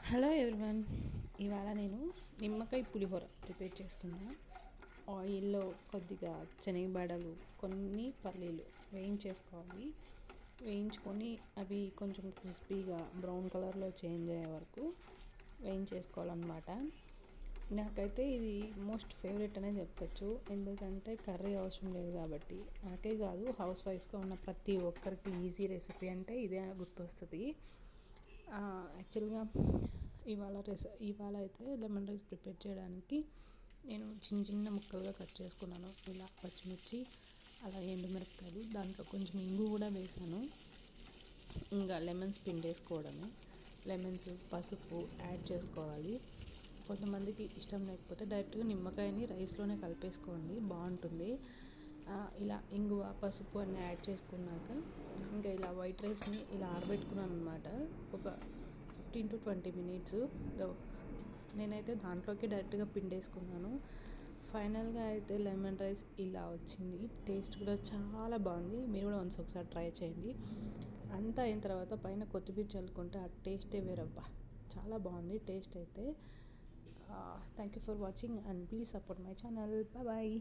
Hello everyone. ఇవాళ నేను నిమ్మకాయ పులిహోర ప్రిపేర్ చేస్తున్నా. ఆయిల్లో కొద్దిగా శనగబడలు, కొన్ని పల్లీలు వేయించేసుకోవాలి. వేయించుకొని అవి కొంచెం క్రిస్పీగా బ్రౌన్ కలర్లో చేంజ్ అయ్యే వరకు వేయించేసుకోవాలన్నమాట. నాకైతే ఇది మోస్ట్ ఫేవరెట్ అనే చెప్పచ్చు. ఎందుకంటే కర్రీ అవసరం లేదు కాబట్టి. నాకే కాదు, హౌస్ వైఫ్గా ఉన్న ప్రతి ఒక్కరికి ఈజీ రెసిపీ అంటే ఇదే గుర్తొస్తుంది. యాక్చువల్గా ఇవాళ అయితే లెమన్ రైస్ ప్రిపేర్ చేయడానికి నేను చిన్న చిన్న ముక్కలుగా కట్ చేసుకున్నాను. ఇలా పచ్చిమిర్చి, అలా ఎండుమిరపకాయలు, దాంట్లో కొంచెం ఇంగు కూడా వేసాను. ఇంకా లెమన్స్ పిండేసుకోవడమే. లెమన్స్, పసుపు యాడ్ చేసుకోవాలి. కొంతమందికి ఇష్టం లేకపోతే డైరెక్ట్గా నిమ్మకాయని రైస్లోనే కలిపేసుకోండి, బాగుంటుంది. ఇలా ఇంగువ, పసుపు అన్నీ యాడ్ చేసుకున్నాక ఇంకా ఇలా వైట్ రైస్ని ఇలా ఆరబెట్టుకున్నాను అనమాట. ఒక 15 to 20 minutes నేనైతే దాంట్లోకి డైరెక్ట్గా పిండేసుకున్నాను. ఫైనల్గా అయితే లెమన్ రైస్ ఇలా వచ్చింది. టేస్ట్ కూడా చాలా బాగుంది. మీరు కూడా ఒకసారి ట్రై చేయండి. అంతా అయిన తర్వాత పైన కొత్తిమీర చల్లుకుంటే ఆ టేస్టే వేరబ్బా, చాలా బాగుంది టేస్ట్ అయితే. Thank you for watching and please support my channel. Bye.